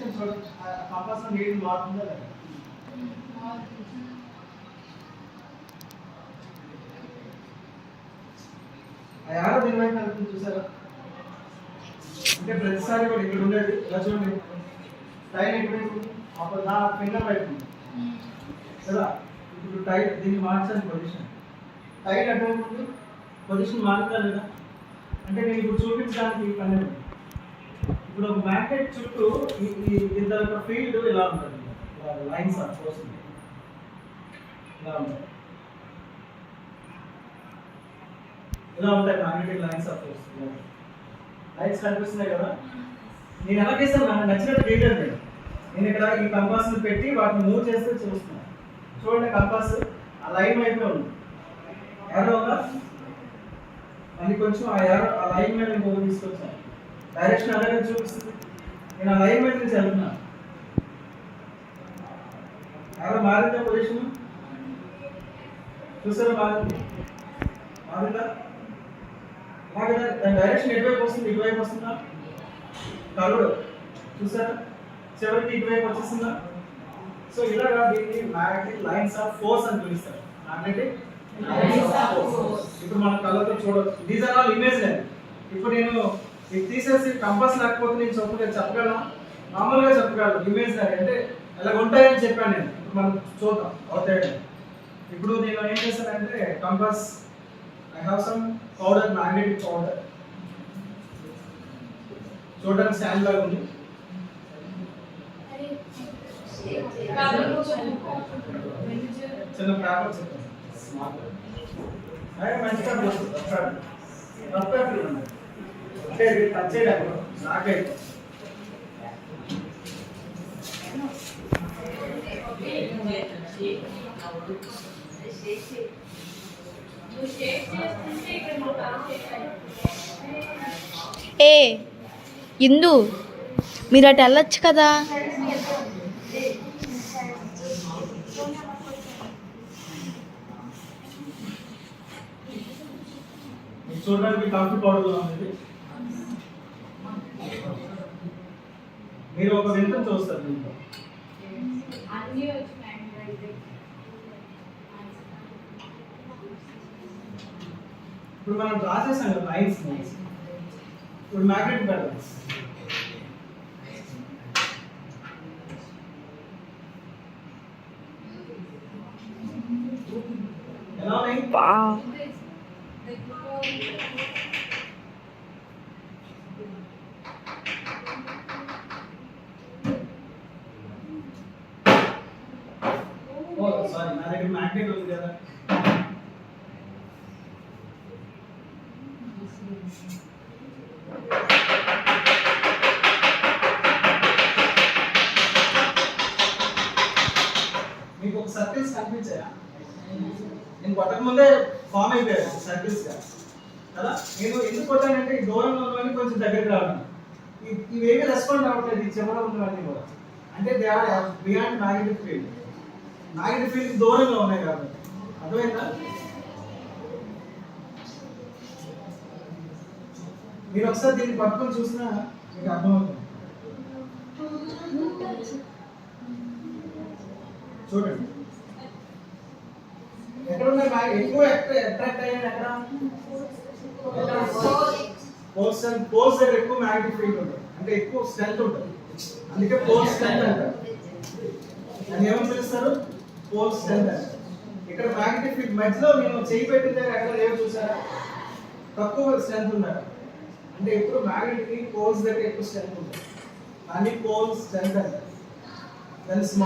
Direction చూడండి, compass లో నీళ్ళు మారుతుందా లేదా? ఆ యారో దీని వైపు వెళ్తుంది చూసారా? అంటే ప్రతిసారి కూడా ఇక్కడ ఉండేది ఇలా చూడండి, టైల్ ఎటువైపు అప్పుడు నా ఫింగర్ వైపు ఉంది కదా. ఇప్పుడు టైల్ దీన్ని మార్చాలి పొజిషన్, టైల్ అటువైపు ఉంది, పొజిషన్ మారుతా లేదా అంటే నేను ఇప్పుడు చూపించడానికి పని ఉంది. ఇప్పుడు ఒక మ్యాగ్నెట్ చుట్టూ ఇంత ఫీల్డ్ ఇలా ఉంటుంది, లైన్స్ వస్తుంది ఇలా ఉంటాయి, ఇలా ఉంటాయి magnetic lines of force. Lines కనిపిస్తున్నాయి కదా. నేను ఎలా చేస్తాను, నాకు నచ్చినట్టు చేయలేదు. నేను ఇక్కడ ఈ కంపాస్ పెట్టి వాటిని మూవ్ చేస్తే చూస్తున్నాను. చూడండి కంపాస్ ఆ లైన్ వైపే ఉంది, యారో ఉందా, మళ్ళీ కొంచెం ఆ యారో ఆ లైన్ మీద ఇంకొక తీసుకొచ్చాను, డైరెక్షన్ అలాగే చూపిస్తుంది. నేను ఆ లైన్ మీద నుంచి వెళ్తున్నాను, యారో మారిందా పొజిషన్ చూసారా? మారిందా? అలాగే దాని డైరెక్షన్ ఎటువైపు వస్తుంది, ఇటువైపు వస్తుందా? కలుడు చూసారా, చివరికి ఇటువైపు వచ్చేస్తుందా? సో ఇలాగా దీన్ని మ్యాగ్నెటిక్ లైన్స్ ఆఫ్ ఫోర్స్ అని పిలుస్తారు. మ్యాగ్నెటిక్ లైన్స్ ఆఫ్ ఫోర్స్ ఇప్పుడు మన కళ్ళతో చూడవచ్చు. These are all image line. ఇప్పుడు నేను ఇది తీసేసి కంపాస్ లేకపోతే నేను చెప్పగలను, మామూలుగా చెప్పగలను. ఇమేజ్ లైన్ అంటే ఇలా ఉంటాయని చెప్పాను నేను. ఇప్పుడు మనం చూద్దాం అవుతాయి. ఇప్పుడు నేను ఏం చేశానంటే compass, I have some powder, magnetic powder, చూడడానికి శాండ్ లాగా ఉంది. చిన్న పేపర్ చెప్పండి, మంచిగా అంటే టచ్ చేయడానికి నాకైతే ఏ ఇందు మీరు అటు వెళ్ళొచ్చు కదా. చూడడానికి కాఫీ పౌడర్ ఉంది. మీరు ఒక వింత చూస్తారు దీంట్లో. ఇప్పుడు మనం డ్రా చేసాం కదా లైన్స్, ఇప్పుడు మ్యాగ్నెట్ బ్యాలెన్స్ ఎలా ఉన్నాయి? సారీ, నా దగ్గర మ్యాగ్నెట్ ఉంది కదా. మీకు ఒక సర్కిల్స్ కనిపించాయా? నేను కొట్టక ముందే ఫామ్ అయిపోయారు సర్కిల్స్ గా కదా. నేను ఎందుకు కొట్టానంటే ఈ దూరంలో ఉన్నవన్నీ కొంచెం దగ్గరికి రావడం, ఇవేమి రెస్పాండ్ అవ్వట్లేదు ఈ చివర ఉన్నవన్నీ కూడా. అంటే they are beyond magnetic field. Magnetic field దూరంగా ఉన్నాయి కాబట్టి. అర్థమైందా? మీరు ఒకసారి దీన్ని పట్టుకొని చూసినా మీకు అర్థమవుతుంది. చూడండి ఎక్కడ ఉన్నాయి ఎక్కువ అట్రాక్ట్ అయ్యాను ఎక్కడ? పోల్స్ దగ్గర ఎక్కువ మ్యాగ్నెటిక్ ఫీల్డ్ ఉంటుంది, అంటే ఎక్కువ స్ట్రెంత్ ఉంటుంది. అందుకే పోల్ స్ట్రెంత్ అంటారు. అని ఏమని పిలుస్తారు? పోల్ స్ట్రెంత్ అంటారు. ఇక్కడ మ్యాగ్నెటిక్ ఫీల్డ్ మధ్యలో నేను చేయి పెట్టిన దగ్గర ఎక్కడ లేవు చూసారా? తక్కువ స్ట్రెంత్ ఉన్నారు. అంటే ఎప్పుడు మ్యాగ్నెటిక్ పోల్స్ దగ్గర ఎక్కువ స్ట్రెంత్ ఉంటుంది, అని పోల్ స్ట్రెంత్ అంటారు. దాని స్మాల్